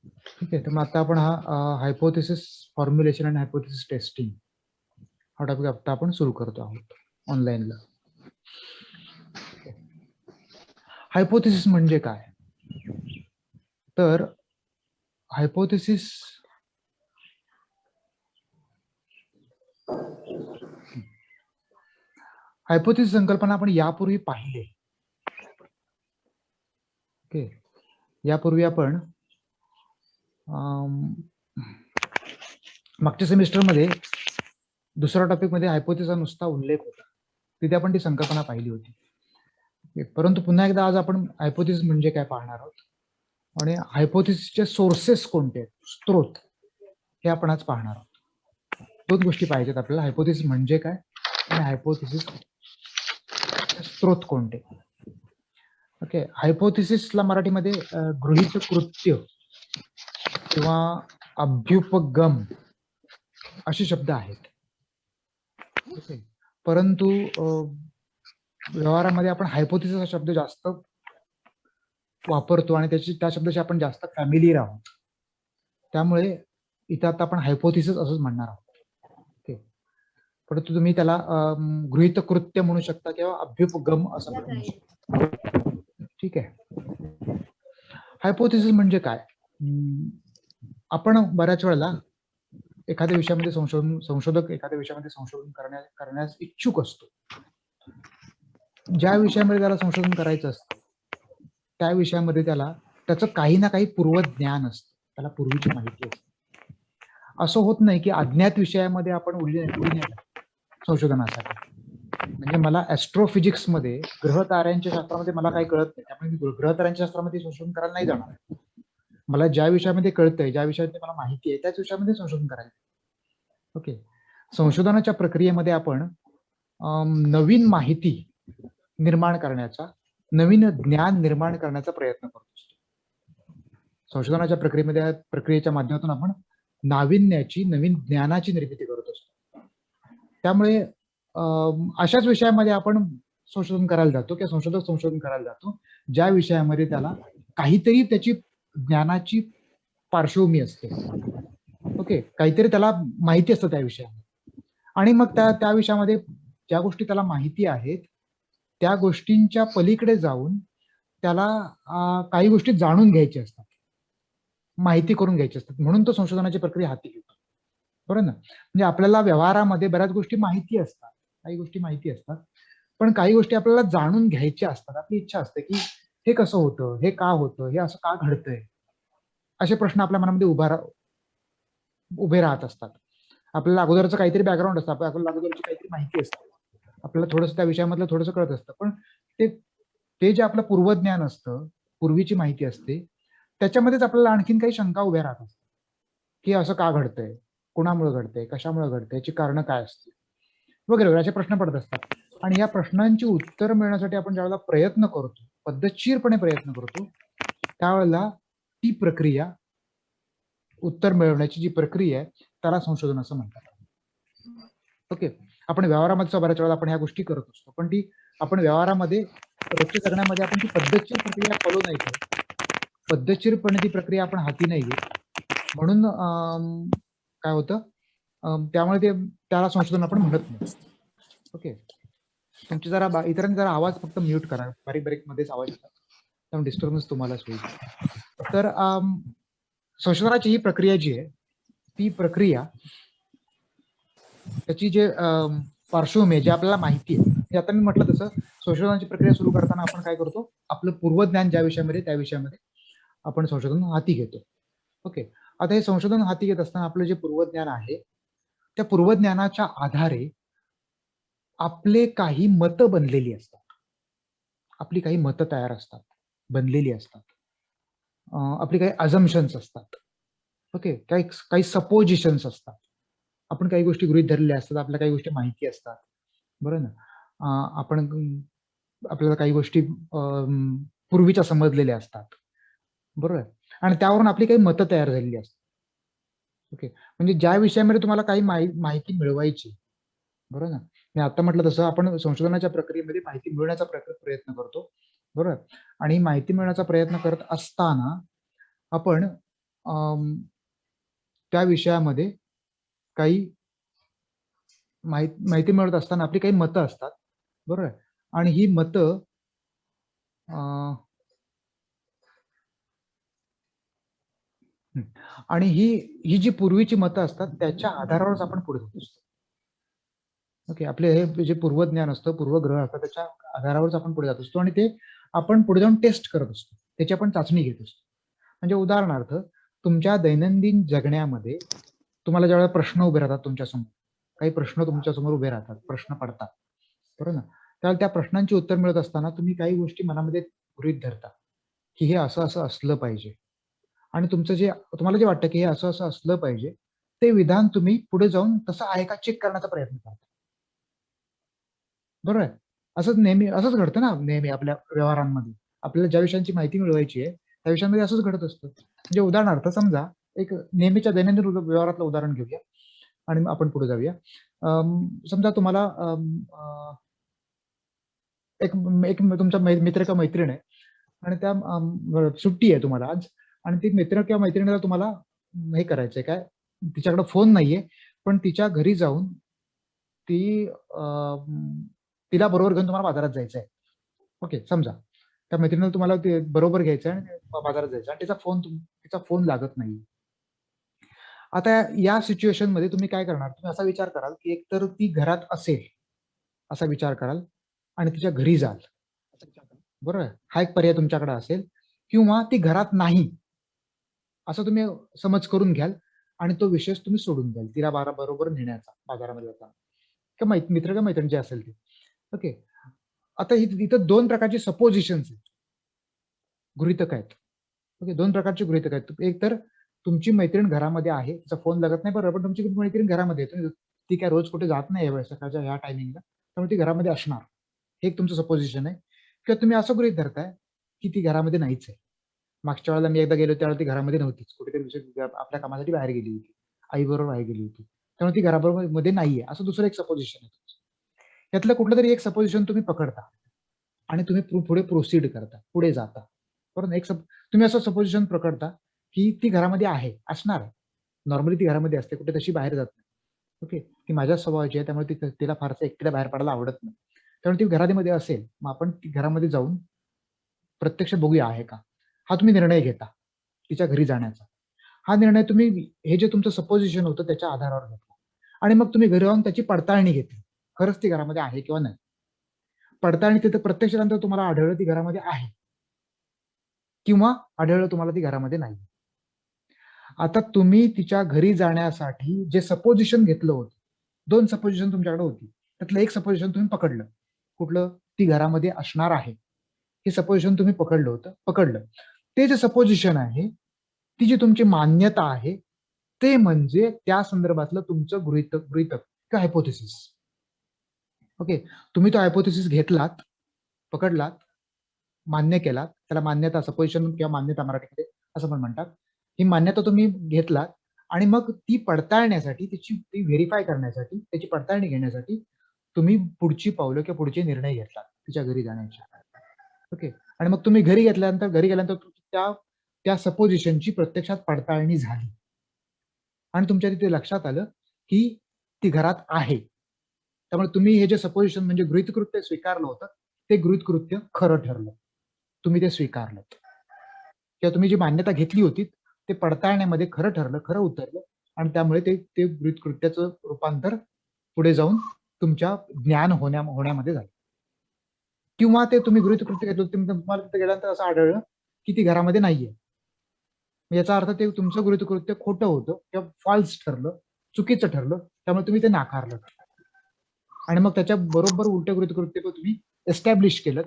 ठीक आहे. तर मग आता आपण हा हायपोथेसिस फॉर्म्युलेशन आणि हायपोथेसिस टेस्टिंग हा टॉपिक आता आपण सुरू करतो आहोत ऑनलाईनला. हायपोथेसिस म्हणजे काय? तर हायपोथेसिस हायपोथेसिस संकल्पना आपण यापूर्वी पाहिले. ओके, यापूर्वी आपण मागच्या सेमिस्टरमध्ये दुसऱ्या टॉपिक मध्ये हायपोथेसिसचा नुसता उल्लेख होता, तिथे आपण ती संकल्पना पाहिली होती. परंतु पुन्हा एकदा आज आपण हायपोथेसिस म्हणजे काय पाहणार आहोत आणि हायपोथेसिसचे सोर्सेस कोणते आहेत, स्त्रोत, हे आपण आज पाहणार आहोत. दोन गोष्टी पाहिजेत आपल्याला, हायपोथेसिस म्हणजे काय आणि हायपोथेसिस स्त्रोत कोणते. ओके, हायपोथेसिसला मराठीमध्ये गृहीत कृत्य किंवा अभ्युपगम असे शब्द आहेत. ओके, परंतु व्यवहारामध्ये आपण हायपोथेसिस हा शब्द जास्त वापरतो आणि त्या शब्दाशी आपण जास्त फॅमिलीर आहोत. त्यामुळे इथं आता आपण हायपोथेसिस असंच म्हणणार आहोत. ओके, परंतु तुम्ही त्याला गृहीत कृत्य म्हणू शकता किंवा अभ्युपगम असं म्हणू शकता. ठीक आहे. हायपोथेसिस म्हणजे काय? आपण बऱ्याच वेळेला एखाद्या विषयामध्ये संशोधक एखाद्या विषयामध्ये संशोधन करण्यास इच्छुक असतो. ज्या विषयामध्ये त्याला संशोधन करायचं असतं त्या विषयामध्ये त्याचं काही ना काही पूर्वज्ञान असतं, त्याला पूर्वीची माहिती असते. असं होत नाही की अज्ञात विषयामध्ये आपण उडी नाही संशोधनासाठी. म्हणजे मला ॲस्ट्रोफिजिक्स मध्ये ग्रहताऱ्यांच्या शास्त्रामध्ये मला काही कळत नाही, त्यामुळे मी ग्रहताऱ्यांच्या शास्त्रामध्ये संशोधन करायला नाही जाणार. मला ज्या विषयामध्ये कळतंय, ज्या विषयामध्ये मला माहिती आहे, त्याच विषयामध्ये संशोधन करायचं. ओके, संशोधनाच्या प्रक्रियेमध्ये आपण नवीन माहिती निर्माण करण्याचा, नवीन ज्ञान निर्माण करण्याचा प्रयत्न करतो. संशोधनाच्या प्रक्रियेच्या माध्यमातून आपण नाविन्याची, नवीन ज्ञानाची निर्मिती करत असतो. त्यामुळे अशाच विषयामध्ये आपण संशोधन करायला जातो किंवा संशोधक संशोधन करायला जातो ज्या विषयामध्ये त्याला काहीतरी त्याची ज्ञानाची पार्श्वभूमी असते. ओके, काहीतरी त्याला माहिती असतं त्या विषयामध्ये, आणि मग त्या विषयामध्ये ज्या गोष्टी त्याला माहिती आहेत त्या गोष्टींच्या पलीकडे जाऊन त्याला काही गोष्टी जाणून घ्यायच्या असतात, माहिती करून घ्यायची असतात. म्हणून तो संशोधनाची प्रक्रिया हाती घेतो. बरोबर ना? म्हणजे आपल्याला व्यवहारामध्ये बऱ्याच गोष्टी माहिती असतात, काही गोष्टी माहिती असतात, पण काही गोष्टी आपल्याला जाणून घ्यायच्या असतात. आपली इच्छा असते की हे कसं होतं, हे का होतं, हे असं का घडतंय, असे प्रश्न आपल्या मनामध्ये उभे राहत असतात. आपल्याला अगोदरचं काहीतरी बॅकग्राऊंड असतं, आपल्याला अगोदरची काहीतरी माहिती असते, आपल्याला थोडंसं त्या विषयामधलं थोडंसं कळत असतं, पण ते जे आपलं पूर्वज्ञान असतं, पूर्वीची माहिती असते, त्याच्यामध्येच आपल्याला आणखीन काही शंका उभ्या राहत असतात की असं का घडतंय, कुणामुळे घडतंय, कशामुळे घडतंय, याची कारणं काय असतील वगैरे वगैरे असे प्रश्न पडत असतात. आणि या प्रश्नांची उत्तर मिळण्यासाठी आपण ज्यावेळेला प्रयत्न करतो, पद्धतशीरपणे प्रयत्न करतो, त्यावेळेला ती प्रक्रिया, उत्तर मिळवण्याची जी प्रक्रिया आहे, त्याला संशोधन असं म्हणतात. ओके, आपण व्यवहारामध्ये बऱ्याच वेळेला आपण ह्या गोष्टी करत असतो, पण ती आपण व्यवहारामध्ये रोजच्या जगण्यामध्ये आपण ती पद्धतशीर प्रक्रिया फॉलो नाही करत, पद्धतशीरपणे ती प्रक्रिया आपण हाती नाही घेत. म्हणून काय होतं, त्यामुळे त्याला संशोधन आपण म्हणत नाही. ओके, तुमची जरा इतरांनी जरा आवाज फक्त म्यूट करा, बारीक बारीक मध्येच आवाज येतात, त्यामुळे डिस्टर्बन्स तुम्हालाच होईल. तर संशोधनाची ही प्रक्रिया जी आहे, ती प्रक्रिया त्याची जे पार्श्वभूमी आहे, जे आपल्याला माहिती आहे, हे आता मी म्हटलं तसं संशोधनाची प्रक्रिया सुरू करताना आपण काय करतो, आपलं पूर्वज्ञान ज्या विषयामध्ये त्या विषयामध्ये आपण संशोधन हाती घेतो. ओके, आता हे संशोधन हाती घेत असताना आपलं जे पूर्वज्ञान आहे, त्या पूर्वज्ञानाच्या आधारे आपले काही मतं बनलेली असतात, आपली काही मतं तयार असतात, बनलेली असतात, आपली काही अझम्पशन्स असतात. ओके, काही सपोजिशन्स असतात, आपण काही गोष्टी गृहीत धरलेल्या असतात, आपल्याला काही गोष्टी माहिती असतात. बरोबर ना? आपल्याला काही गोष्टी पूर्वीच्या समजलेल्या असतात, बरोबर, आणि त्यावरून आपली काही मतं तयार झालेली असतात. ओके, म्हणजे ज्या विषयामध्ये तुम्हाला काही माहिती मिळवायची, बरोबर ना, मी आता म्हटलं तसं आपण संशोधनाच्या प्रक्रियेमध्ये माहिती मिळवण्याचा प्रयत्न करतो, बरोबर, आणि माहिती मिळवण्याचा प्रयत्न करत असताना आपण त्या विषयामध्ये काही माहिती मिळत असताना आपली काही मतं असतात, बरोबर आहे. आणि ही मतं आणि ही जी पूर्वीची मतं असतात त्याच्या आधारावरच आपण पुढे जात असतो. ओके, आपले हे जे पूर्वज्ञान असतं, पूर्वग्रह असतं, त्याच्या आधारावरच आपण पुढे जात असतो आणि ते आपण पुढे जाऊन टेस्ट करत असतो, त्याची आपण चाचणी घेत असतो. म्हणजे उदाहरणार्थ, तुमच्या दैनंदिन जगण्यामध्ये तुम्हाला ज्यावेळेला प्रश्न उभे राहतात तुमच्यासमोर, काही प्रश्न तुमच्यासमोर उभे राहतात, प्रश्न पडतात, बरोबर ना. त्यावेळेला त्या प्रश्नांची उत्तर मिळत असताना तुम्ही काही गोष्टी मनामध्ये गृहीत धरता, की हे असं असं असलं पाहिजे. आणि तुमचं जे तुम्हाला जे वाटतं की हे असं असं असलं पाहिजे, ते विधान तुम्ही पुढे जाऊन तसं आहे का चेक करण्याचा प्रयत्न करता. बरोबर आहे. असंच नेहमी असंच घडतं ना नेहमी आपल्या व्यवहारांमध्ये. आपल्याला ज्या विषयांची माहिती मिळवायची आहे, त्या विषयांमध्ये असंच घडत असतं. म्हणजे उदाहरणार्थ समजा एक नेहमीच्या दैनंदिन व्यवहारातलं उदाहरण घेऊया आणि मग आपण पुढे जाऊया. समजा तुम्हाला एक एक तुमचा मित्र किंवा मैत्रीण आहे आणि त्या सुट्टी आहे तुम्हाला आज आणि ती मित्र किंवा मैत्रिणीला तुम्हाला हे करायचंय काय, तिच्याकडे फोन नाहीये, पण तिच्या घरी जाऊन ती तिला बरोबर घेऊन तुम्हाला बाजारात जायचंय. ओके, समजा त्या मैत्रिणीला तुम्हाला ते बरोबर घ्यायचंय आणि बाजारात जायचं आणि तिचा फोन लागत नाही. आता या सिच्युएशन मध्ये तुम्ही काय करणार, तुम्ही असा विचार कराल की एकतर ती घरात असेल असा विचार कराल आणि तिच्या घरी जाल, बरोबर. हा एक पर्याय तुमच्याकडे असेल, किंवा ती घरात नाही असं तुम्ही समज करून घ्याल आणि तो विषय तुम्ही सोडून द्याल, तिला बरोबर नेण्याचा बाजारामध्ये जाताना, किंवा मित्र किंवा मैत्रीण जे असेल ते. ओके, आता इथं दोन प्रकारचे सपोजिशन्स आहेत, गृहीतक आहेत. ओके, दोन प्रकारचे गृहीतक आहेत. एक तर तुमची मैत्रीण घरामध्ये आहे, तिचा फोन लागत नाही, बरोबर, पण तुमची मैत्रीण घरामध्ये आहे, ती काय रोज कुठे जात नाही या सकाळच्या ह्या टायमिंगला, त्यामुळे ती घरामध्ये असणार. हे एक तुमचं सपोजिशन आहे. किंवा तुम्ही असं गृहीत धरताय की ती घरामध्ये नाहीच आहे. मागच्या वेळेला मी एकदा गेलो त्यावेळेला ती घरामध्ये नव्हतीच, कुठेतरी आपल्या कामासाठी बाहेर गेली होती, आई बरोबर बाहेर गेली होती, त्यामुळे ती घराबरोबर मध्ये नाहीये, असं दुसरं एक सपोजिशन आहे. यातलं कुठलं तरी एक सपोजिशन तुम्ही पकडता आणि तुम्ही पुढे प्रोसीड करता, पुढे जाता, बरोबर. तुम्ही असं सपोजिशन पकडता की ती घरामध्ये आहे, असणार आहे, नॉर्मली ती घरामध्ये असते, कुठे तशी बाहेर जात नाही. ओके, ती माझ्या स्वभावाची आहे, त्यामुळे तिला फारसं एकटीला बाहेर पडायला आवडत नाही, त्यामुळे ती घरामध्ये असेल, मग आपण ती घरामध्ये जाऊन प्रत्यक्ष बघूया आहे का, हा तुम्ही निर्णय घेता तिच्या घरी जाण्याचा. हा निर्णय तुम्ही हे जे तुमचं सपोजिशन होतं त्याच्या आधारावर घेतला आणि मग तुम्ही घरी जाऊन त्याची पडताळणी घेतली, खरंच ती घरामध्ये आहे किंवा नाही. पडताळणी तिथे प्रत्यक्षानंतर तुम्हाला आढळलं ती घरामध्ये आहे, किंवा आढळलं तुम्हाला ती घरामध्ये नाही. आता तुम्ही तिच्या घरी जाण्यासाठी जे सपोजिशन घेतलं होतं, दोन सपोजिशन तुमच्याकडे होती, त्यातलं एक सपोजिशन तुम्ही पकडलं, कुठलं, ती घरामध्ये असणार आहे, हे सपोजिशन तुम्ही पकडलं. ते जे सपोजिशन आहे, ती जी तुमची मान्यता आहे, ते म्हणजे त्या संदर्भातलं तुमचं गृहीतक किंवा हायपोथेसिस. ओके, तुम्ही तो हायपोथेसिस घेतलात, पकडलात, मान्य केलात, त्याला मान्यता, सपोजिशन किंवा मान्यता मराठीमध्ये असं पण म्हणतात. ही मान्यता तुम्ही घेतलात आणि मग ती पडताळण्यासाठी, ती व्हेरीफाय करण्यासाठी, त्याची पडताळणी घेण्यासाठी तुम्ही पुढची पावलं किंवा पुढचे निर्णय घेतलात तिच्या घरी जाण्याचे. ओके, आणि मग तुम्ही घरी गेल्यानंतर त्या त्या सपोजिशनची प्रत्यक्षात पडताळणी झाली आणि तुमच्या तिथे लक्षात आलं की ती घरात आहे. त्यामुळे तुम्ही हे जे सपोजिशन म्हणजे गृहीतकृत्य स्वीकारलं होतं, ते गृहीतकृत्य खरं ठरलं, तुम्ही ते स्वीकारलं, किंवा तुम्ही जी मान्यता घेतली होती ते पडताळण्यामध्ये खरं ठरलं, खरं उतरलं आणि त्यामुळे ते गृहीतकृत्याचं रूपांतर पुढे जाऊन तुमच्या ज्ञान होण्यामध्ये झालं. किंवा ते तुम्ही गृहीतकृत्य घेतलं, तुम्हाला तिथे गेल्यानंतर असं आढळलं की ती घरामध्ये नाहीये, याचा अर्थ ते तुमचं गृहीतकृत्य खोटं होतं किंवा फॉल्स ठरलं, चुकीचं ठरलं, त्यामुळे तुम्ही ते नाकारलं आणि मग त्याच्या बरोबर उलट गृहीतकृत्य तुम्ही एस्टॅब्लिश केलं,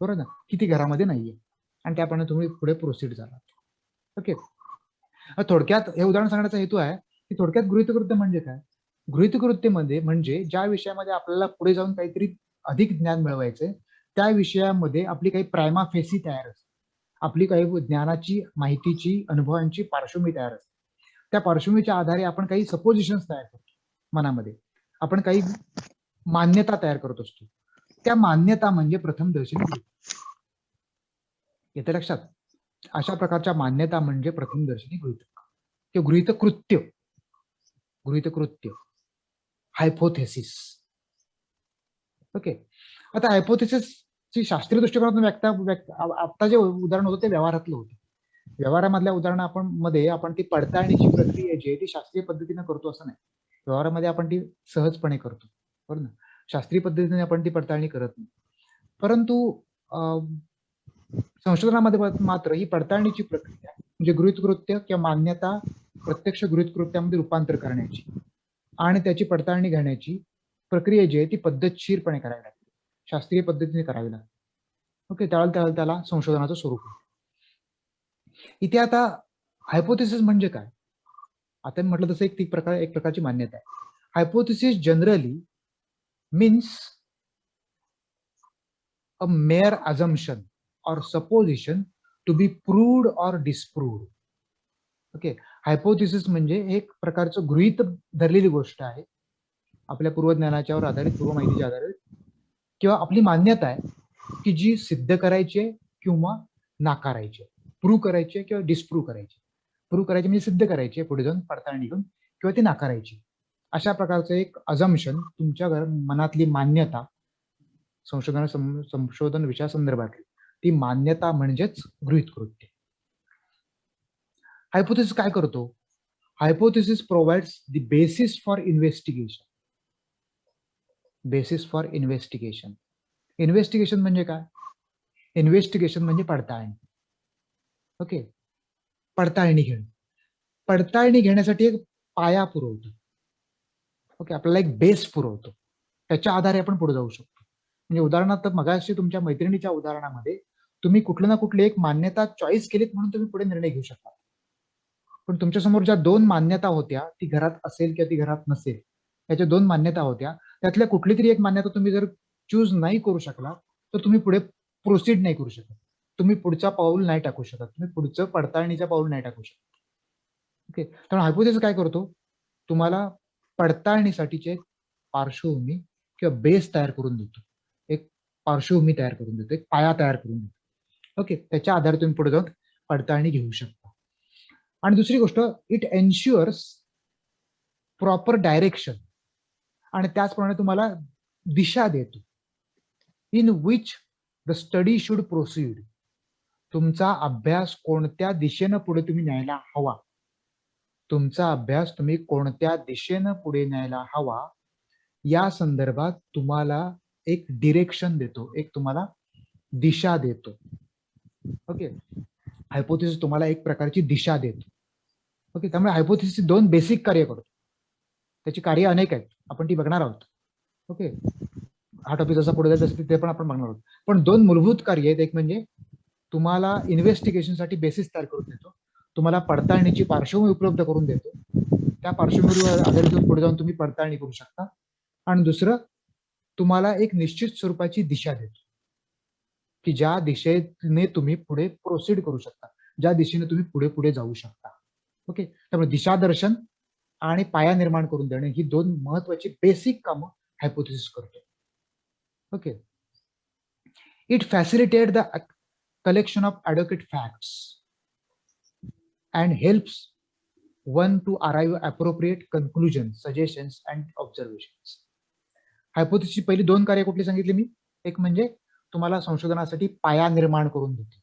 बरोबर ना, की ती घरामध्ये नाहीये आणि त्याप्रमाणे तुम्ही पुढे प्रोसीड झाला. ओके, थोडक्यात हे उदाहरण सांगण्याचा हेतू आहे की थोडक्यात गृहीतकृत्य म्हणजे काय. गृहीतकृत्य म्हणजे ज्या विषयामध्ये आपल्याला पुढे जाऊन काहीतरी अधिक ज्ञान मिळवायचंय, त्या विषयामध्ये आपली काही प्रायमा फेसी तयार असते, आपली काही ज्ञानाची, माहितीची, अनुभवांची पार्श्वभूमी तयार असते. त्या पार्श्वभूमीच्या आधारे आपण काही सपोजिशन्स तयार करतो मनामध्ये, आपण काही मान्यता तयार करत असतो. त्या मान्यता म्हणजे प्रथमदर्शनी येते लक्षात. अशा प्रकारच्या मान्यता म्हणजे प्रथमदर्शनी गृहीतक किंवा गृहीतकृत्य, हायपोथेसिस. ओके. आता हायपोथेसिसची शास्त्रीय दृष्टिकोनातून आता जे उदाहरण होतं ते व्यवहारातलं होतं. व्यवहारामधल्या उदाहरण आपण ती पडताळणीची प्रक्रिया जी आहे ती शास्त्रीय पद्धतीने करतो असं नाही. व्यवहारामध्ये आपण ती सहजपणे करतो, बरोबर ना. शास्त्रीय पद्धतीने आपण ती पडताळणी करत नाही. परंतु संशोधनामध्ये मात्र ही पडताळणीची प्रक्रिया म्हणजे गृहीतकृत्य किंवा मान्यता प्रत्यक्ष गृहीतकृत्यामध्ये रूपांतर करण्याची आणि त्याची पडताळणी घेण्याची प्रक्रिया जी आहे ती पद्धतशीरपणे करावी लागते, शास्त्रीय पद्धतीने करावी लागते. ओके. त्याला संशोधनाचं स्वरूप. इथे आता हायपोथेसिस म्हणजे काय? आता मी म्हटलं तसं एक प्रकारची मान्यता आहे. Hypothesis generally means a mayor assumption or supposition to be proved or disproved. Okay. Hypothesis म्हणजे एक प्रकारचं गृहीत धरलेली गोष्ट आहे आपल्या पूर्वज्ञानाच्यावर आधारित, पूर्व माहितीच्या आधारित, किंवा आपली मान्यता आहे की जी सिद्ध करायची किंवा नाकारायची, प्रूव्ह करायची किंवा डिस्प्रूव्ह करायची. प्रूव्ह करायची म्हणजे सिद्ध करायची पुढे जाऊन पडताळणी घेऊन, किंवा ती नाकारायची. अशा प्रकारचं एक अजम्पशन, तुमच्या मनातली मान्यता, संशोधन विषयासंदर्भातली ती मान्यता म्हणजेच गृहीतकृत्य. हायपोथेसिस काय करतो? Hypothesis provides the basis for investigation. Investigation म्हणजे काय? इन्व्हेस्टिगेशन म्हणजे पडताळणी. ओके. पडताळणी घेणं. पडताळणी घेण्यासाठी एक पाया पुरवतो. ओके. आपल्याला एक बेस पुरवतो, त्याच्या आधारे आपण पुढे जाऊ शकतो. म्हणजे उदाहरणार्थ मगाशी तुमच्या मैत्रिणीच्या उदाहरणामध्ये तुम्ही कुठलं ना कुठली एक मान्यता चॉईस केलीत म्हणून तुम्ही पुढे निर्णय घेऊ शकता. पण तुमच्या समोर ज्या 2 मान्यता होत्या, ती घरात असेल किंवा ती घरात नसेल, याच्या 2 मान्यता होत्या, त्यातल्या कुठली तरी एक मान्यता तुम्ही जर चूज नाही करू शकला तर तुम्ही पुढे प्रोसीड नाही करू शकत. तुम्ही पुढचा पाऊल नाही टाकू शकत. तुम्ही पुढचं पडताळणीचा पाऊल नाही टाकू शकत. ओके. त्यामुळे हायपोथेसिस काय करतो? तुम्हाला पडताळणीसाठीचे एक पार्श्वभूमी किंवा बेस तयार करून देतो. एक पार्श्वभूमी तयार करून देतो, एक पाया तयार करून देतो. ओके. त्याच्या आधारे तुम्ही पुढे जाऊन पडताळणी घेऊ शकता. आणि दुसरी गोष्ट, इट एन्श्युअर्स प्रॉपर डायरेक्शन, आणि त्याचप्रमाणे तुम्हाला दिशा देतो, in which the study should proceed. तुमचा अभ्यास कोणत्या दिशेनं पुढे तुम्ही न्यायला हवा, तुमचा अभ्यास तुम्ही कोणत्या दिशेनं पुढे न्यायला हवा, या संदर्भात तुम्हाला एक डिरेक्शन देतो, एक तुम्हाला दिशा देतो. ओके. हायपोथेसिस तुम्हाला एक प्रकारची दिशा देतो. ओके. त्यामुळे हायपोथेसिस 2 बेसिक कार्य करतो. त्याची कार्य अनेक आहेत, आपण ती बघणार आहोत. ओके. हा टॉपिक जसा पुढे जाईल तसं ते पण आपण बघणार आहोत. पण 2 मूलभूत कार्य आहेत. एक म्हणजे तुम्हाला इन्व्हेस्टिगेशनसाठी बेसिस तयार करून देतो, तुम्हाला पडताळणीची पार्श्वभूमी उपलब्ध करून देतो, त्या पार्श्वभूमीवर आधारित पुढे जाऊन तुम्ही पडताळणी करू शकता. आणि दुसरं, तुम्हाला एक निश्चित स्वरूपाची दिशा देतो की ज्या दिशेने तुम्ही पुढे प्रोसीड करू शकता, ज्या दिशेने तुम्ही पुढे पुढे जाऊ शकता. ओके. त्यामुळे दिशादर्शन आणि पाया निर्माण करून देणे ही 2 महत्वाची बेसिक कामं हायपोथेसिस करतो. Okay. It facilitate the collection of adequate facts and helps one to arrive appropriate conclusions, suggestions and observations. हायपोथेसिसची पहिली 2 कार्य कुठली सांगितली मी? एक म्हणजे तुम्हाला संशोधनासाठी पाया निर्माण करून देते,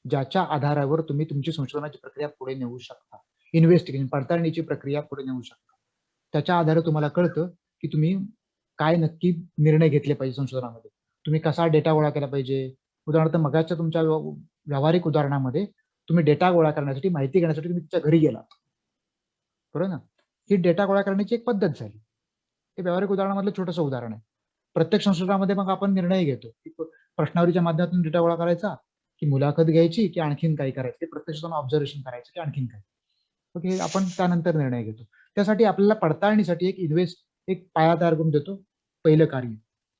ज्याच्या आधारावर तुम्ही तुमची संशोधनाची प्रक्रिया पुढे नेऊ शकता, इन्व्हेस्टिगेशन पडताळणीची प्रक्रिया पुढे नेऊ शकता. त्याच्या आधारे तुम्हाला कळतं की तुम्ही काय नक्की निर्णय घेतले पाहिजे संशोधनामध्ये, तुम्ही कसा डेटा गोळा केला पाहिजे. उदाहरणार्थ मगाच्या तुमच्या व्यावहारिक उदाहरणामध्ये तुम्ही डेटा गोळा करण्यासाठी, माहिती घेण्यासाठी तुम्ही तुमच्या घरी गेलात, बरोबर ना. ही डेटा गोळा करण्याची एक पद्धत झाली. हे व्यावहारिक उदाहरणामधलं छोटंसं उदाहरण आहे. प्रत्येक संशोधनामध्ये मग आपण निर्णय घेतो की प्रश्नावलीच्या माध्यमातून डेटा गोळा करायचा, की मुलाखत घ्यायची, की आणखीन काही करायचं, ते प्रत्यक्ष ऑब्झर्वेशन करायचं, की आणखीन काय. ओके. आपण त्यानंतर निर्णय घेतो. त्यासाठी आपल्याला पडताळणीसाठी एक पाया तयार करून देतो. पहिलं कार्य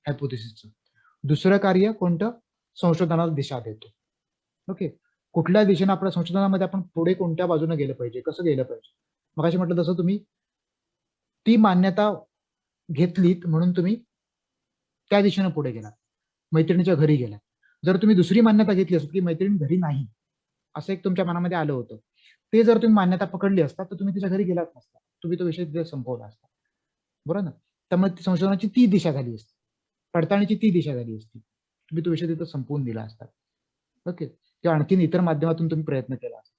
हायपोथेसिसचं. दुसरं कार्य कोणतं? संशोधनाला दिशा देतो. ओके. कुठल्या दिशेने आपल्या संशोधनामध्ये आपण पुढे कोणत्या बाजूने गेलं पाहिजे, कसं गेलं पाहिजे. मगाशी म्हटलं तसं तुम्ही ती मान्यता घेतलीत म्हणून तुम्ही त्या दिशेने पुढे गेलात, मैत्रिणीच्या घरी गेलात. जर तुम्ही दुसरी मान्यता घेतली असेल की मैत्रीण घरी नाही असं एक तुमच्या मनामध्ये आलं होतं. ते जर तुम्ही मान्यता पकडली असता तर तुम्ही तिच्या घरी गेलाच नसता, तुम्ही तो विषय तिथे संपवला असता, बरोबर ना? त्यामुळे संशोधनाची ती दिशा झाली असती, पडताळणीची ती दिशा झाली असती, तुम्ही तो विषय तिथं संपवून दिला असता. ओके, किंवा आणखीन इतर माध्यमातून तुम्ही प्रयत्न केला असता.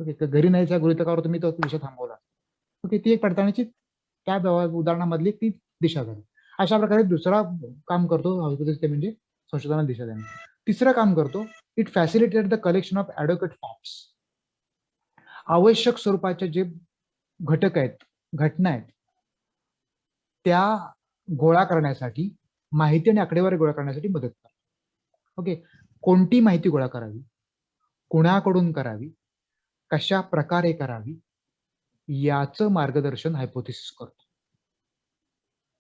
ओके, घरी नाहीच्या गृहीतकावर तुम्ही तो विषय थांबवला. ओके, ती एक पडताळणीची त्या उदाहरणामधली ती दिशा झाली. अशा प्रकारे दुसरा काम करतो ते म्हणजे संशोधनाला दिशा देणे. तिसरं काम करतो, it facilitate the collection of advocate facts. आवश्यक स्वरूपाचे जे घटक आहेत, घटना आहेत, त्या गोळा करण्यासाठी, माहिती आणि आकडेवारी गोळा करण्यासाठी मदत करतो. ओके, कोणती माहिती गोळा करावी, कुणाकडून करावी, कशा प्रकारे करावी, याचं मार्गदर्शन हायपोथेसिस करतो.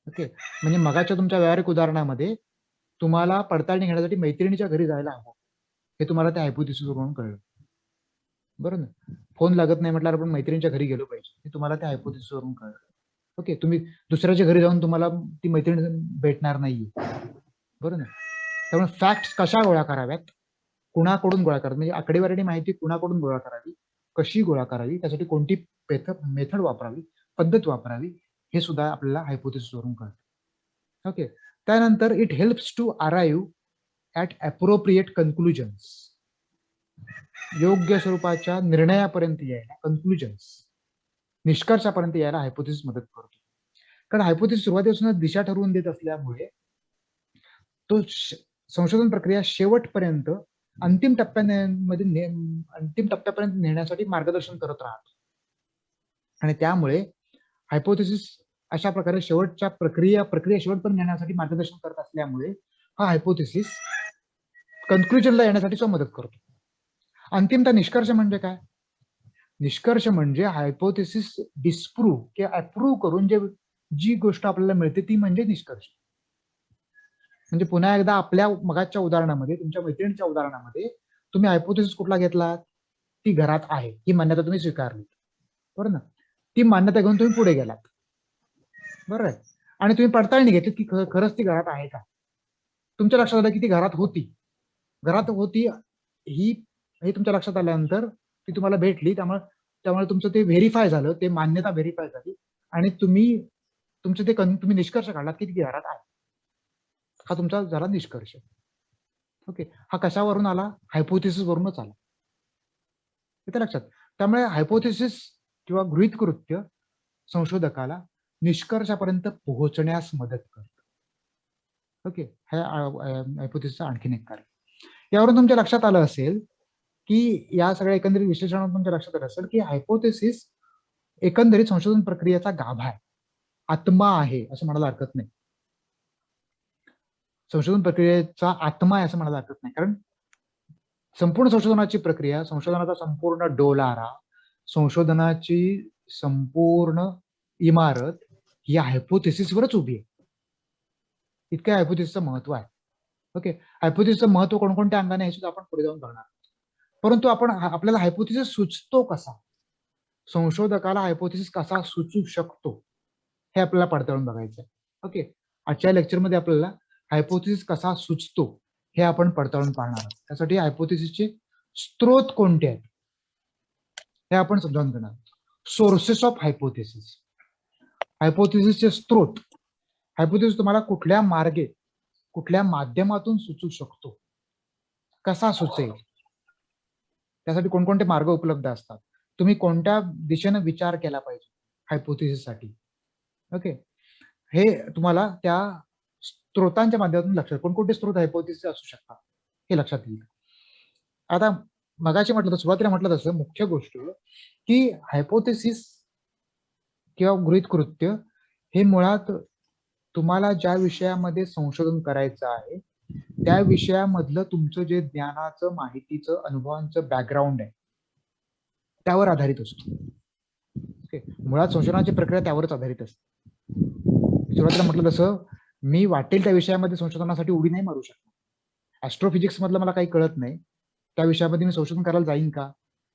ओके, म्हणजे मगाच्या तुमच्या व्यावहारिक उदाहरणामध्ये तुम्हाला पडताळणी घेण्यासाठी मैत्रिणीच्या घरी जायला हवं, हे तुम्हाला त्या हायपोथेसिस वरून कळलं, बरोबर ना? फोन लागत नाही म्हटल्यावर आपण मैत्रिणीच्या घरी गेलो पाहिजे, हे तुम्हाला त्या हायपोथेसिस वरून कळलं. ओके, तुम्ही दुसऱ्याच्या घरी जाऊन तुम्हाला ती मैत्रीण भेटणार नाहीये, बरोबर ना? त्यामुळे फॅक्ट्स कशा गोळा कराव्यात, कुणाकडून गोळा कराव्यात, म्हणजे आकडेवारी माहिती कुणाकडून गोळा करावी, कशी गोळा करावी, त्यासाठी कोणती मेथड वापरावी, पद्धत वापरावी, हे सुद्धा आपल्याला हायपोथेसिस वरून कळतं. ओके, त्यानंतर it helps to arrive at appropriate conclusions. योग्य स्वरूपाच्या निर्णयापर्यंत यायला, कन्क्लुजन्स, निष्कर्षापर्यंत यायला हायपोथेसिस मदत करतो. कारण हायपोथेसिस सुरुवातीपासून दिशा ठरवून देत असल्यामुळे तो संशोधन प्रक्रिया शेवटपर्यंत अंतिम टप्प्यापर्यंत नेण्यासाठी मार्गदर्शन करत राहतो. आणि त्यामुळे हायपोथेसिस अशा प्रकारे शेवटच्या प्रक्रिया शेवटपर्यंत नेण्यासाठी मार्गदर्शन करत असल्यामुळे हा हायपोथेसिस कन्क्लुजनला येण्यासाठी मदत करतो. अंतिमतः निष्कर्ष म्हणजे काय? निष्कर्ष म्हणजे हायपोथेसिस डिस्प्रूव्ह किंवा अप्रूव्ह करून जी गोष्ट आपल्याला मिळते ती म्हणजे निष्कर्ष. म्हणजे पुन्हा एकदा आपल्या मगाच्या उदाहरणामध्ये, तुमच्या मैत्रिणीच्या उदाहरणामध्ये तुम्ही हायपोथेसिस कुठला घेतलात? ती घरात आहे ही मान्यता तुम्ही स्वीकारली, बरोबर ना? ती मान्यता घेऊन तुम्ही पुढे गेलात, बरोबर आहे? आणि तुम्ही पडताळणी घेतली की खरंच ती घरात आहे का? तुमच्या लक्षात आलं की ती घरात होती, ही तुमच्या लक्षात आल्यानंतर ती तुम्हाला भेटली, त्यामुळे तुमचं ते व्हेरीफाय झालं, ते मान्यता व्हेरीफाय झाली आणि तुम्ही निष्कर्ष काढलात की ती घरात आहे. हा तुमचा झाला निष्कर्ष. ओके, हा कशावरून आला? हायपोथेसिस वरूनच आला, इथे लक्षात. त्यामुळे हायपोथेसिस किंवा गृहीत कृत्य संशोधकाला निष्कर्षापर्यंत पोहोचण्यास मदत करतं. ओके, हायपोथेसिसचं आणखीन एक कारण. यावरून तुमच्या लक्षात आलं असेल की या सगळ्या एकंदरीत विश्लेषणातून तुमच्या लक्षात आलं असेल की हायपोथेसिस एकंदरीत संशोधन प्रक्रियेचा गाभा आहे, आत्मा आहे असं म्हणायला हरकत नाही. संशोधन प्रक्रियेचा आत्मा आहे असं म्हणायला हरकत नाही, कारण संपूर्ण संशोधनाची प्रक्रिया, संशोधनाचा संपूर्ण डोलारा, संशोधनाची संपूर्ण इमारत या हायपोथेसिसवरच उभी आहे. इतकं हायपोथेसिसचं महत्व आहे. ओके, हायपोथेसिसचं महत्व कोणकोणत्या अंगाने हे सुद्धा आपण पुढे जाऊन बघणार. परंतु आपल्याला हायपोथेसिस सुचतो कसा, संशोधकाला हायपोथेसिस कसा सुचू शकतो, हे आपल्याला पडताळून बघायचं आहे. ओके, आजच्या लेक्चरमध्ये आपल्याला हायपोथेसिस कसा सुचतो हे आपण पडताळून पाहणार आहोत. त्यासाठी हायपोथेसिसचे स्त्रोत कोणते आहेत हे आपण समजावून घेणार. Sources of hypothesis. हायपोथेसिसचे स्त्रोत. हायपोथेसिस तुम्हाला कुठल्या मार्गे, कुठल्या माध्यमातून सुचू शकतो, कसा सुचेल, त्यासाठी कोणकोणते मार्ग उपलब्ध असतात, तुम्ही कोणत्या दिशेने विचार केला पाहिजे हायपोथेसिससाठी. ओके, हे तुम्हाला त्या स्त्रोतांच्या माध्यमातून लक्षात, कोणकोणते स्त्रोत हायपोथेसिस असू शकतात हे लक्षात येईल. आता मगाशी सुरुवातीला म्हटलं तसं मुख्य गोष्ट की हायपोथेसिस किंवा गृहीत कृत्य हे मुळात तुम्हाला ज्या विषयामध्ये संशोधन करायचं आहे त्या विषयामधलं तुमचं जे ज्ञानाचं, माहितीचं, अनुभवांचं बॅकग्राऊंड आहे त्यावर आधारित असतो. ओके, मुळात संशोधनाची प्रक्रिया त्यावरच आधारित असते. सुरुवातीला म्हटलं तसं मी वाटेल त्या विषयामध्ये संशोधनासाठी उडी नाही मारू शकणार. ऍस्ट्रोफिजिक्स मधलं मला काही कळत नाही, त्या विषयामध्ये मी संशोधन करायला जाईन का?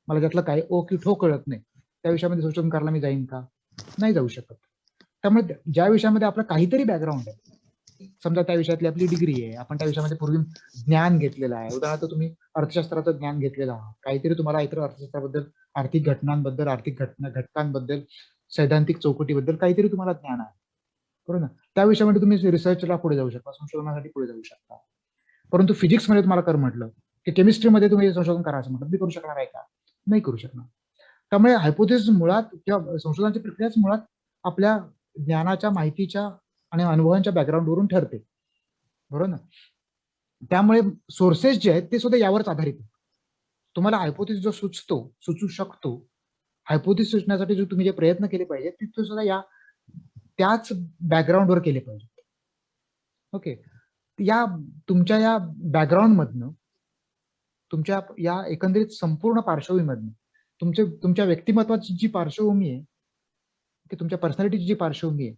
मला त्यातलं काही ओ की ठो कळत नाही, त्या विषयामध्ये संशोधन करायला मी जाईन का? नाही जाऊ शकत. त्यामुळे ज्या विषयामध्ये आपलं काहीतरी बॅकग्राऊंड आहे समजा त्या विषयातली आपली डिग्री आहे, आपण त्या विषयामध्ये पूर्वी ज्ञान घेतलेलं आहे. उदाहरणार्थ तुम्ही अर्थशास्त्राचं ज्ञान घेतलेलं आहात, काहीतरी तुम्हाला इतर अर्थशास्त्राबद्दल, आर्थिक घटनांबद्दल, आर्थिक घटकांबद्दल, सैद्धांतिक चौकटीबद्दल काहीतरी तुम्हाला ज्ञान आहे, बरोबर ना. त्या विषयामध्ये तुम्ही रिसर्चला पुढे जाऊ शकता, संशोधनासाठी पुढे जाऊ शकता. परंतु फिजिक्समध्ये तुम्हाला कर म्हटलं की केमिस्ट्रीमध्ये तुम्ही संशोधन करायचं म्हटलं, तुम्ही करू शकणार आहे का? नाही करू शकणार. त्यामुळे हायपोथेसिस मुळात किंवा संशोधनाची प्रक्रियाच मुळात आपल्या ज्ञानाच्या, माहितीच्या आणि अनुभवांच्या बॅकग्राऊंडवरून ठरते, बरोबर ना. त्यामुळे सोर्सेस जे आहेत ते सुद्धा यावरच आधारित आहेत. तुम्हाला हायपोथेसिस जो सुचू शकतो, हायपोथेसिस सुचण्यासाठी जो तुम्ही जे प्रयत्न केले पाहिजेत ते सुद्धा त्याच बॅकग्राऊंडवर केले पाहिजेत. ओके. तुमच्या या बॅकग्राऊंड मधनं, तुमच्या या एकंदरीत संपूर्ण पार्श्वभूमीमधनं, तुमच्या व्यक्तिमत्वाची जी पार्श्वभूमी आहे, की तुमच्या पर्सनॅलिटीची जी पार्श्वभूमी आहे,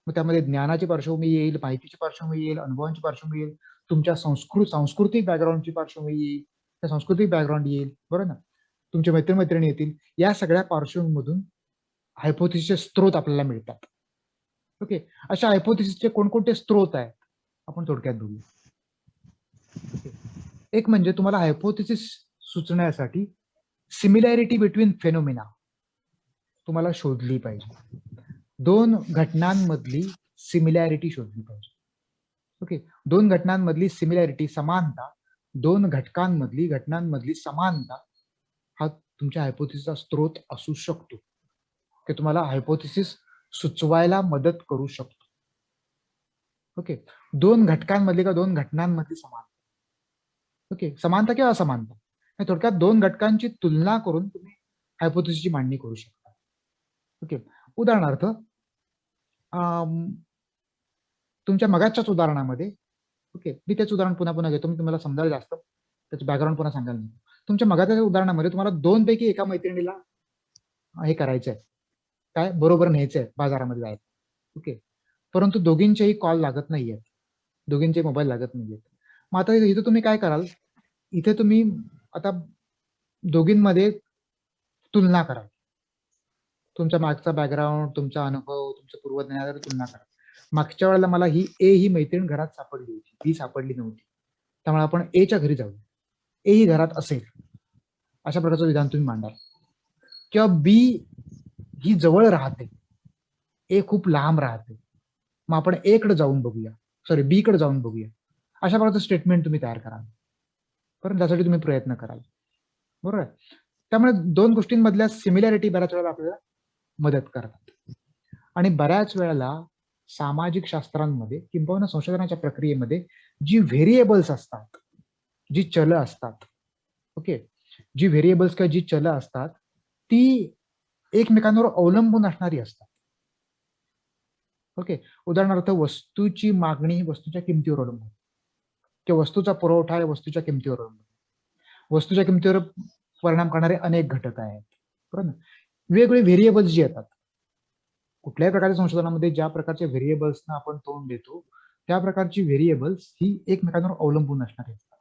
मग त्यामध्ये ज्ञानाची पार्श्वभूमी येईल, माहितीची पार्श्वभूमी येईल, अनुभवांची पार्श्वभूमी येईल, तुमच्या सांस्कृतिक बॅकग्राऊंडची पार्श्वभूमी येईल, त्या सांस्कृतिक बॅकग्राऊंड येईल, बरोबर ना. तुमचे मित्रमैत्रिणी येतील, या सगळ्या पार्श्वभूमीमधून हायपोथेसिसचे स्त्रोत आपल्याला मिळतात. ओके. अशा हायपोथेसिसचे कोणकोणते स्त्रोत आहेत आपण थोडक्यात बघूया. एक म्हणजे तुम्हाला हायपोथेसिस सुचण्यासाठी सिमिलॅरिटी बिटवीन फेनोमेना तुम्हाला शोधली पाहिजे. दोन घटनांमधली सिमिलॅरिटी शोधली पाहिजे. ओके. दोन घटनांमधली सिमिलॅरिटी, समानता, दोन घटनांमधली समानता हा तुमच्या हायपोथेसिसचा स्त्रोत असू शकतो, की तुम्हाला हायपोथेसिस सुचवायला मदत करू शकतो. ओके. दोन घटकांमधली किंवा दोन घटनांमधली समानता. ओके. समानता किंवा असमानता, थोडक्यात दोन घटकांची तुलना करून तुम्ही हायपोथेसिसची मांडणी करू शकता. ओके. उदाहरणार्थ तुमच्या मगाच्याच उदाहरणामध्ये, ओके, मी तेच उदाहरण पुन्हा पुन्हा घेतो, मी तुम्हाला समजायला जास्त त्याचं बॅकग्राऊंड पुन्हा सांगायला नाही. तुमच्या मगाच्या उदाहरणामध्ये तुम्हाला दोन पैकी एका मैत्रिणीला हे करायचंय, काय बरोबर न्यायचंय बाजारामध्ये जायचं. ओके. परंतु दोघींचेही कॉल लागत नाहीयेत, दोघींचे मोबाईल लागत नाहीयेत. मग आता इथे तुम्ही काय कराल, इथे तुम्ही आता दोघींमध्ये तुलना कराल, तुमच्या मागचा बॅकग्राऊंड, तुमचा अनुभव, तुमच्या पूर्वज्ञानावर तुलना करा. मागच्या वेळेला मला ही मैत्रीण घरात सापडली होती, ही सापडली नव्हती, त्यामुळे आपण एच्या घरी जाऊ, ए ही घरात असेल, अशा प्रकारचं विधान तुम्ही मांडाल. किंवा बी ही जवळ राहते, ए खूप लांब राहते, मग आपण ए कडे जाऊन बघूया, सॉरी बी कडे जाऊन बघूया, अशा प्रकारचं स्टेटमेंट तुम्ही तयार कराल. बरं, त्यासाठी तुम्ही प्रयत्न कराल, बरोबर. त्यामुळे दोन गोष्टींमधल्या सिमिलॅरिटी बऱ्याच वेळेला आपल्याला मदत करतात. आणि बऱ्याच वेळेला सामाजिक शास्त्रांमध्ये किंबहुना संशोधनाच्या प्रक्रियेमध्ये जी व्हेरिएबल्स असतात, जी चल असतात, ओके, जी व्हेरिएबल्स किंवा जी चल असतात ती एकमेकांवर अवलंबून असणारी असतात. ओके. उदाहरणार्थ वस्तूची मागणी ही वस्तूच्या किमतीवर अवलंबून, किंवा वस्तूचा पुरवठा आहे वस्तूच्या किमतीवर अवलंबून. वस्तूच्या किमतीवर परिणाम करणारे अनेक घटक आहेत, बरोबर ना. वेगवेगळे व्हेरिएबल्स जे येतात, कुठल्याही प्रकारच्या संशोधनामध्ये ज्या प्रकारच्या व्हेरिएबल्सना आपण तोंड देतो, त्या प्रकारची व्हेरिएबल्स ही एकमेकांवर अवलंबून असणारी असतात.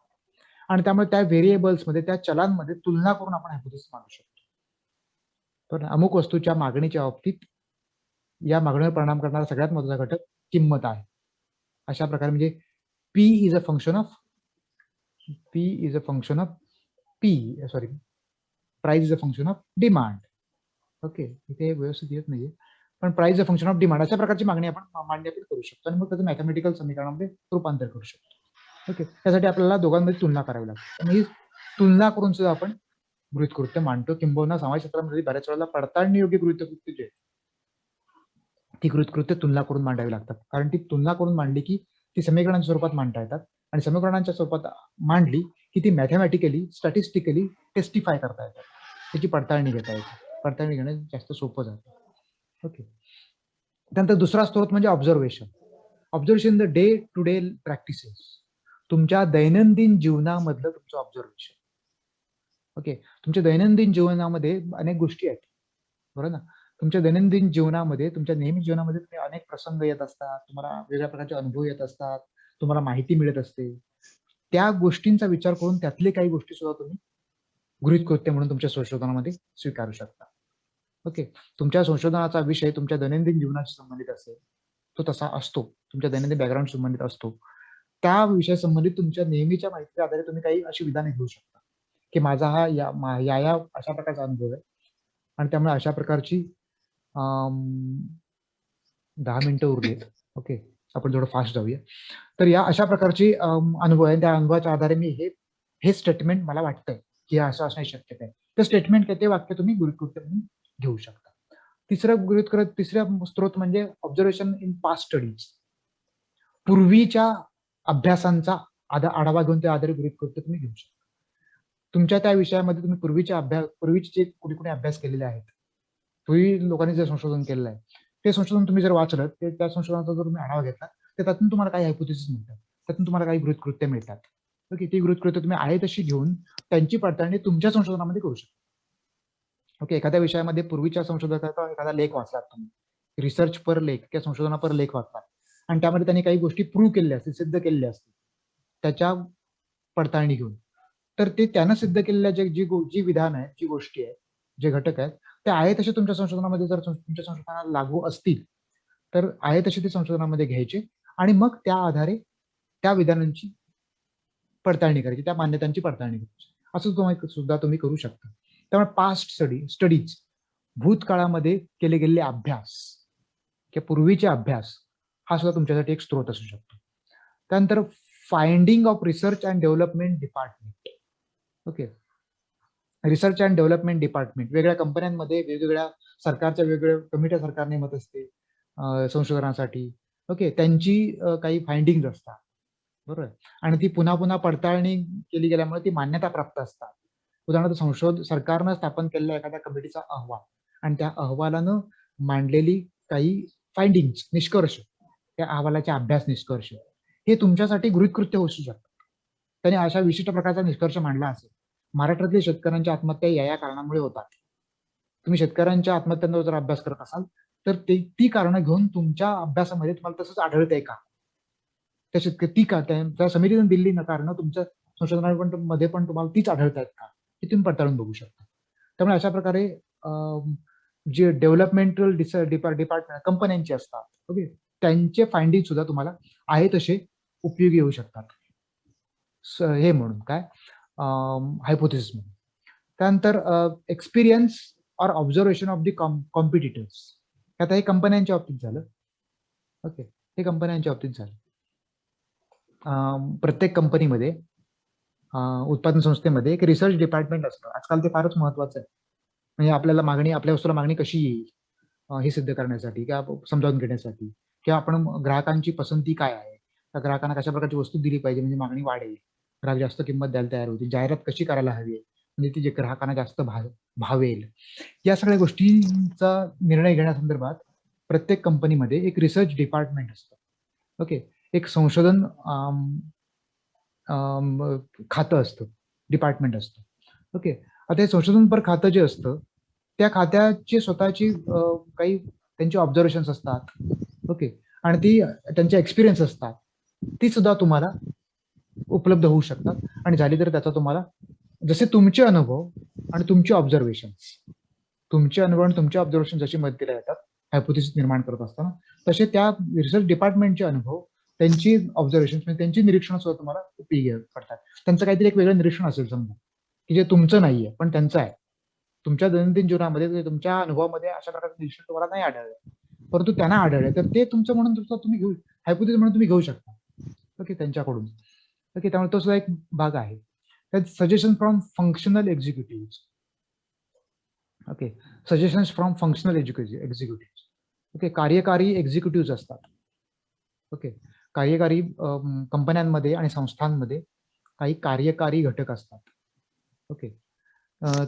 आणि त्यामुळे त्या व्हेरिएबल्समध्ये, त्या चलांमध्ये तुलना करून आपण हायपोथेसिस मांडू शकतो. तर अमुक वस्तूच्या मागणीच्या बाबतीत या मागणीवर परिणाम करणारा सगळ्यात महत्त्वाचा घटक किंमत आहे. अशा प्रकारे म्हणजे P is a function of price is a function of demand. Okay. इथे व्यवस्थित येत नाहीये, पण price a function of demand अशा प्रकारची मागणी आपण मांडणी करू शकतो आणि मग त्याचं मॅथमॅटिकल समीकरणामध्ये रूपांतर करू शकतो. ओके. त्यासाठी आपल्याला दोघांमध्ये तुलना करावी लागते आणि ही तुलना करून सुद्धा आपण गृहीतकृत्य मांडतो, किंबहुना समाजशास्त्रामध्ये बऱ्याच वेळेला पडताळणी योग्य गृहीतकृत्य जे ती गृहीतकृत्य तुलना करून मांडावी लागतात. कारण ती तुलना करून मांडली की ती समीकरणांच्या स्वरूपात मांडता येतात, आणि समीकरणांच्या स्वरूपात मांडली की ती मॅथमॅटिकली, स्टॅटिस्टिकली टेस्टिफाय करता येतात, त्याची पडताळणी घेता येते. पडताळणी घेणं जास्त सोपं जातं. ओके. त्यानंतर दुसरा स्त्रोत म्हणजे observation the day to day practices, तुमच्या दैनंदिन जीवनामधलं तुमचं ऑब्झर्वेशन. ओके. तुमच्या दैनंदिन जीवनामध्ये अनेक गोष्टी आहेत, बरोबर ना. तुमच्या दैनंदिन जीवनामध्ये, तुमच्या नेहमी जीवनामध्ये तुम्ही अनेक प्रसंग येत असतात, तुम्हाला वेगळ्या प्रकारचे अनुभव येत असतात, तुम्हाला माहिती मिळत असते. त्या गोष्टींचा विचार करून त्यातले काही गोष्टी सुद्धा तुम्ही गृहीतकृत्य म्हणून तुमच्या संशोधनामध्ये स्वीकारू शकता. ओके. तुमच्या संशोधनाचा विषय तुमच्या दैनंदिन जीवनाशी संबंधित असेल, तो तसा असतो, तुमच्या दैनंदिन बॅकग्राऊंड संबंधित असतो, त्या विषया संबंधित तुमच्या नेहमीच्या माहितीच्या आधारे तुम्ही काही अशी विधाने घेऊ शकता, की माझा हा या अशा प्रकारचा अनुभव आहे आणि त्यामुळे अशा प्रकारची 10 मिनिटं उरलीत. ओके. आपण थोडं फास्ट जाऊया. तर या अशा प्रकारची अनुभव आहे. त्या अनुभवाच्या आधारे मी हे स्टेटमेंट मला वाटतंय, की असं असण्याची शक्यता आहे. ते स्टेटमेंट ते वाक्य तुम्ही गृहीतकृत्य म्हणून घेऊ शकता. तिसरा स्त्रोत म्हणजे ऑब्झर्वेशन इन पास्ट स्टडीज. पूर्वीच्या अभ्यासांचा आढावा घेऊन त्या आधारे गृहीतकृत्य तुम्ही घेऊ शकता. तुमच्या त्या विषयामध्ये तुम्ही पूर्वीचे जे कोणी अभ्यास केलेले आहेत, पूर्वी लोकांनी जे संशोधन केलेलं आहे, ते संशोधन तुम्ही जर वाचलं, त्या संशोधनाचा जर तुम्ही आढावा घेतला, तर त्यातून तुम्हाला काही हायपोथेसिस मिळतात, त्यातून तुम्हाला काही गृहीतकृत्य मिळतात. ओके. ती गृहीतकृत्य तुम्ही आहे तशी घेऊन त्यांची पडताळणी तुमच्या संशोधनामध्ये करू शकता. ओके. एखाद्या विषयामध्ये पूर्वीच्या संशोधकाचा एखादा लेख वाचलात तुम्ही, रिसर्च पर लेख किंवा संशोधनापर लेख वाचलात आणि त्यामध्ये त्यांनी काही गोष्टी प्रूव्ह केलेल्या असतील, सिद्ध केलेल्या असतील, त्याच्या पडताळणी घेऊन, तर ते त्यानं सिद्ध केलेल्या जी विधान आहे, जी गोष्टी आहेत, जे घटक आहेत, ते आहे तसे तुमच्या संशोधनामध्ये जर तुमच्या संशोधनाला लागू असतील, तर आहे तसे ते संशोधनामध्ये घ्यायचे आणि मग त्या आधारे त्या विधानांची पडताळणी करायची, त्या मान्यतांची पडताळणी करायची. असं सुद्धा तुम्ही करू शकता. त्यामुळे पास्ट स्टडीज, भूतकाळामध्ये केले गेलेले अभ्यास किंवा पूर्वीचे अभ्यास, हा सुद्धा तुमच्यासाठी एक स्रोत असू शकतो. त्यानंतर finding of research and development department. Okay. Research and development department वेगळ्या कंपन्यांमध्ये वेगवेगळ्या सरकारच्या वेगवेगळ्या कमिट्या सरकार नेमत असते संशोधनासाठी. ओके. त्यांची काही फाइंडिंग असतात, बरोबर, आणि ती पुन्हा पुन्हा पडताळणी केली गेल्यामुळे ती मान्यता प्राप्त असतात. उदाहरणार्थ सरकारनं स्थापन केलेला एखाद्या कमिटीचा अहवाल आणि त्या अहवालानं मांडलेली काही फाइंडिंग्स, निष्कर्ष, त्या अहवालाचे अभ्यास निष्कर्ष, हे तुमच्यासाठी गृहीतकृत्य होऊ शकतात. त्याने अशा विशिष्ट प्रकारचा निष्कर्ष मांडला असेल, महाराष्ट्रातील शेतकऱ्यांच्या आत्महत्या या कारणामुळे होतात. तुम्ही शेतकऱ्यांच्या आत्महत्यांचा जर अभ्यास करत असाल, तर ती कारणं घेऊन तुमच्या अभ्यासामध्ये तुम्हाला तसंच आढळतंय का? त्या समितीने दिलेली कारणं तुमच्या संशोधनामध्ये पण तुम्हाला तीच आढळतायत का? हे तुम्ही पडताळून बघू शकता. त्यामुळे अशा प्रकारे जे डेव्हलपमेंटल डिपार्टमेंट कंपन्यांचे असतात, ओके, त्यांचे फाइंडिंग सुद्धा तुम्हाला आहे तसे उपयोगी येऊ शकतात. हे म्हणून काय हायपोथेसिस म्हणून. त्यानंतर experience or observation of the competitors. आता हे कंपन्यांच्या बाबतीत झालं. ओके. हे कंपन्यांच्या बाबतीत झालं. प्रत्येक कंपनीमध्ये, उत्पादन संस्थेमध्ये एक रिसर्च डिपार्टमेंट असतं. आजकाल ते फारच महत्वाचं आहे. म्हणजे आपल्या वस्तूला मागणी कशी येईल हे सिद्ध करण्यासाठी किंवा समजावून घेण्यासाठी, किंवा आपण ग्राहकांची पसंती काय आहे, त्या ग्राहकांना कशा प्रकारची वस्तू दिली पाहिजे म्हणजे मागणी वाढेल, ग्राहक जास्त किंमत द्यायला तयार होतील, जाहिरात कशी करायला हवी आहे म्हणजे ती जे ग्राहकांना जास्त भावेल. या सगळ्या गोष्टींचा निर्णय घेण्यासंदर्भात प्रत्येक कंपनीमध्ये एक रिसर्च डिपार्टमेंट असतं. ओके. एक संशोधन खातं असतं, डिपार्टमेंट असतं. ओके. आता हे संशोधनपर खातं जे असतं, त्या खात्याची स्वतःची काही त्यांची ऑब्झर्वेशन्स असतात. ओके. आणि ती त्यांचे एक्सपिरियन्स असतात, ती सुद्धा तुम्हाला उपलब्ध होऊ शकतात. आणि झाली तर त्याचा तुम्हाला जसे तुमचे अनुभव आणि तुमचे ऑब्झर्वेशन्स, तुमचे अनुभव आणि तुमचे ऑब्झर्वेशन जशी मदतीला येतात हायपोथेसिस निर्माण करत असताना, तसे त्या रिसर्च डिपार्टमेंटचे अनुभव, त्यांची ऑब्झर्वेशन, त्यांची निरीक्षण सुद्धा तुम्हाला उपयोगी पडतात. त्यांचं काहीतरी एक वेगळं निरीक्षण असेल समजा, की जे तुमचं नाहीये पण त्यांचं आहे. तुमच्या दैनंदिन जीवनामध्ये तुमच्या अनुभवामध्ये अशा प्रकारचं निरीक्षण तुम्हाला नाही आढळलं, परंतु त्यांना आढळलं, तर ते तुमचं म्हणून तुम्ही घेऊ, हायपोथेसिस म्हणून तुम्ही घेऊ शकता. ओके. त्यांच्याकडून. ओके. त्यामुळे तो सुद्धा एक भाग आहे. त्यात suggestion from functional executive. Okay. Suggestions from functional executive. Okay. कार्यकारी एक्झिक्युटिव्ह असतात. ओके. कार्यकारी कंपन्यांमध्ये आणि संस्थांमध्ये काही कार्यकारी घटक असतात. ओके.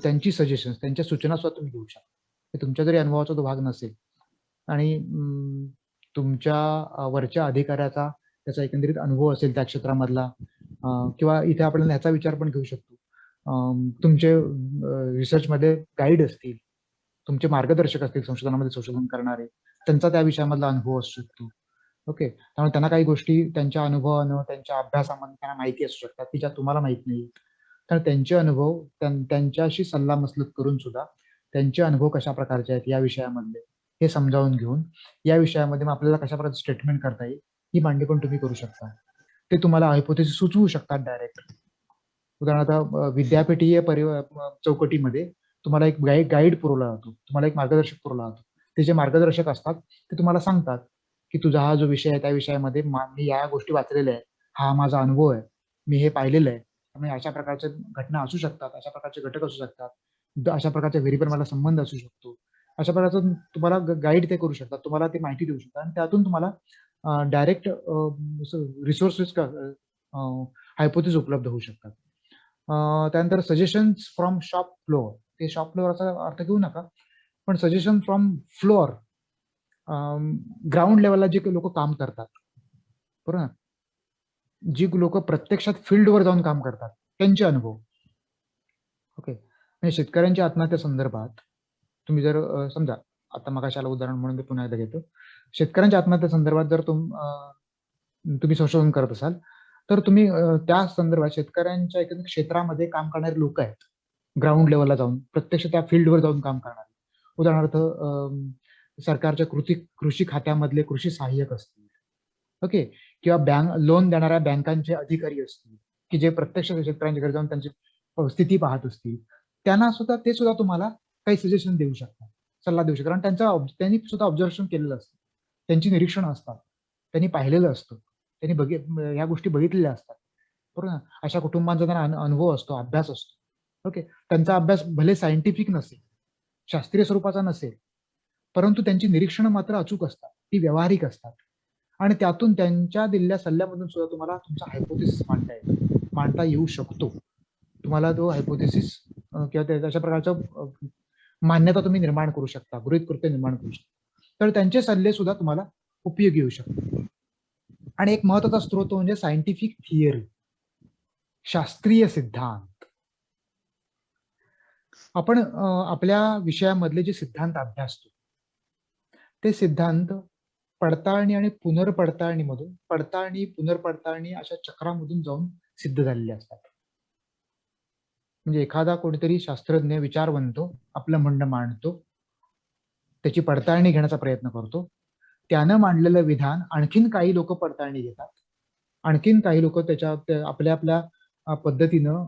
त्यांची सजेशन्स, त्यांच्या सूचना सुद्धा तुम्ही घेऊ शकता. हे तुमच्या जरी अनुभवाचा तो भाग नसेल आणि तुमच्या वरच्या अधिकाऱ्याचा त्याचा एकंदरीत अनुभव असेल त्या क्षेत्रामधला, किंवा इथे आपण ह्याचा विचार पण घेऊ शकतो, तुमचे रिसर्चमध्ये गाईड असतील, तुमचे मार्गदर्शक असतील संशोधनामध्ये संशोधन करणारे, त्यांचा त्या विषयामधला अनुभव असू शकतो. ओके. त्यामुळे त्यांना काही गोष्टी त्यांच्या अनुभवानं, त्यांच्या अभ्यासामध्ये त्यांना माहिती असू शकतात, की ज्या तुम्हाला माहित नाही. तर त्यांचे अनुभव त्यांच्याशी सल्लामसलत करून सुद्धा त्यांचे अनुभव कशा प्रकारचे आहेत या विषयामधले हे समजावून घेऊन या विषयामध्ये मग आपल्याला कशा प्रकारचे स्टेटमेंट करता येईल ही मांडणी पण तुम्ही करू शकता. ते तुम्हाला हायपोथेसिस सुचवू शकतात डायरेक्ट. उदाहरणार्थ विद्यापीठीय चौकटीमध्ये तुम्हाला एक गाईड पुरवला जातो, तुम्हाला एक मार्गदर्शक पुरवला जातो. ते जे मार्गदर्शक असतात ते तुम्हाला सांगतात की तुझा हा जो विषय आहे त्या विषयामध्ये मी या गोष्टी वाचलेल्या आहे, हा माझा अनुभव आहे, मी हे पाहिलेलं आहे, त्यामुळे अशा प्रकारच्या घटना असू शकतात, अशा प्रकारचे घटक असू शकतात, अशा प्रकारच्या व्हेरिएबल मला संबंध असू शकतो, अशा प्रकारचं तुम्हाला गाईड ते करू शकतात, तुम्हाला ती माहिती देऊ शकतात आणि त्यातून तुम्हाला डायरेक्ट रिसोर्सेस हायपोथेसिस उपलब्ध होऊ शकतात. त्यानंतर सजेशन्स फ्रॉम शॉप फ्लोअर. ते शॉप फ्लोअरचा अर्थ घेऊ नका, पण सजेशन फ्रॉम फ्लोअर, ग्राउंड लेवलला जे लोक काम करतात, बरोबर ना, जी लोक प्रत्यक्षात फील्डवर जाऊन काम करतात त्यांचे अनुभव. ओके, म्हणजे शेतकऱ्यांच्या आत्महत्या संदर्भात तुम्ही जर समजा आता मगाशाला उदाहरण म्हणून मी पुन्हा एकदा घेतो, शेतकऱ्यांच्या आत्महत्या संदर्भात जर तुम्ही संशोधन करत असाल तर तुम्ही त्या संदर्भात शेतकऱ्यांच्या एकंदर क्षेत्रामध्ये काम करणारे लोक आहेत, ग्राउंड लेवलला जाऊन प्रत्यक्ष त्या फील्डवर जाऊन काम करणारे. उदाहरणार्थ सरकारच्या कृषी खात्यामधले कृषी सहाय्यक असतील, ओके, किंवा लोन देणाऱ्या बँकांचे अधिकारी असतील की जे प्रत्यक्ष शेतकऱ्यांच्या घरी जाऊन त्यांची स्थिती पाहत असतील, त्यांना सुद्धा ते सुद्धा तुम्हाला काही सजेशन देऊ शकतात, सल्ला देऊ शकतात. आणि त्यांनी सुद्धा ऑब्झर्वेशन केलेलं असतं, त्यांची निरीक्षण असतात, त्यांनी पाहिलेलं असतं, त्यांनी या गोष्टी बघितलेल्या असतात, बरोबर ना. अशा कुटुंबांचा त्यांना अनुभव असतो, अभ्यास असतो. ओके, त्यांचा अभ्यास भले सायंटिफिक नसेल, शास्त्रीय स्वरूपाचा नसेल, परंतु त्यांची निरीक्षणं मात्र अचूक असतात, ती व्यावहारिक असतात आणि त्यातून त्यांच्या दिलेल्या सल्ल्यामधून सुद्धा तुम्हाला तुमचा हायपोथेसिस मांडता येऊ शकतो. तुम्हाला तो हायपोथेसिस किंवा अशा प्रकारच्या मान्यता तुम्ही निर्माण करू शकता, गृहीतकृत्य निर्माण करू शकता. तर त्यांचे सल्ले सुद्धा तुम्हाला उपयोगी येऊ शकतात. आणि एक महत्वाचा स्रोत म्हणजे सायंटिफिक थिअरी, शास्त्रीय सिद्धांत. आपण आपल्या विषयामधले जे सिद्धांत अभ्यासतो ते सिद्धांत पडताळणी आणि पुनर्पडताळणीमधून, पडताळणी पुनर्पडताळणी अशा चक्रामधून जाऊन सिद्ध झालेले असतात. म्हणजे एखादा कोणीतरी शास्त्रज्ञ विचारवंतो आपलं म्हणणं मांडतो, त्याची पडताळणी घेण्याचा प्रयत्न करतो, त्यानं मांडलेलं विधान आणखीन काही लोक पडताळणी घेतात, आणखीन काही लोक त्याच्या आपल्या आपल्या पद्धतीनं,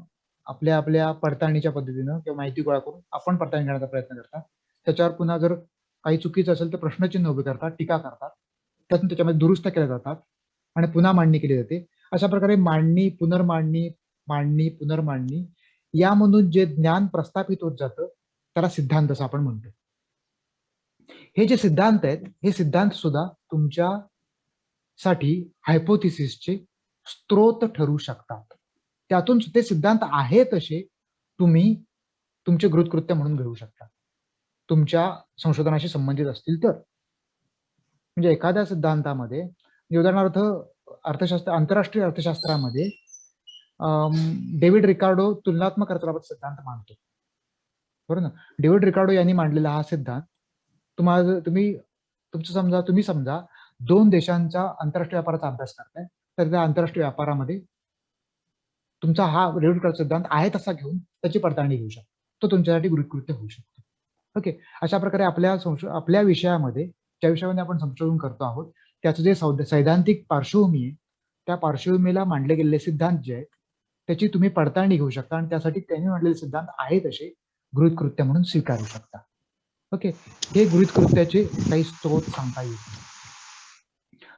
आपल्या आपल्या पडताळणीच्या पद्धतीनं किंवा माहिती गोळा करून आपण पडताळणी घेण्याचा प्रयत्न करतात. त्याच्यावर पुन्हा जर काही चुकीचं असेल तर प्रश्नचिन्ह उभे करतात, टीका करतात, त्यातून त्याच्यामध्ये दुरुस्त केल्या जातात आणि पुन्हा मांडणी केली जाते. अशा प्रकारे मांडणी पुनर्मांडणी, मांडणी पुनर्मांडणी यामधून जे ज्ञान प्रस्थापित होत जातं त्याला सिद्धांत असं आपण म्हणतो. हे जे सिद्धांत आहेत हे सिद्धांत सुद्धा तुमच्यासाठी हायपोथेसिसचे स्त्रोत ठरू शकतात. त्यातून ते सिद्धांत आहेत तसे तुम्ही तुमचे गृहीतकृत्य म्हणून घेऊ शकता, तुमच्या संशोधनाशी संबंधित असतील तर. म्हणजे एखाद्या सिद्धांतामध्ये उदाहरणार्थ आंतरराष्ट्रीय अर्थशास्त्रामध्ये डेव्हिड रिकार्डो तुलनात्मक अर्थशास्त्राचा सिद्धांत मांडतो, बरोबर ना. डेव्हिड रिकार्डो यांनी मांडलेला हा सिद्धांत तुम्ही समजा दोन देशांचा आंतरराष्ट्रीय व्यापाराचा अभ्यास करताय, तर त्या आंतरराष्ट्रीय व्यापारामध्ये तुमचा हा डेव्हिड रिकार्डो सिद्धांत आहे तसा घेऊन त्याची पडताळणी घेऊ शकता, तो तुमच्यासाठी गृहीतकृत्य होऊ शकतो. ओके, अशा प्रकारे आपल्या विषयामध्ये ज्या विषयामध्ये आपण संशोधन करतो आहोत त्याचं जे सैद्धांतिक पार्श्वभूमी आहे त्या पार्श्वभूमीला मांडले गेलेले सिद्धांत जे आहेत त्याची तुम्ही पडताळणी घेऊ शकता आणि त्यासाठी त्यांनी मांडलेले सिद्धांत आहेत असे गृहीतकृत्य म्हणून स्वीकारू शकता. ओके, हे गृहीतकृत्याचे काही स्त्रोत सांगता येईल.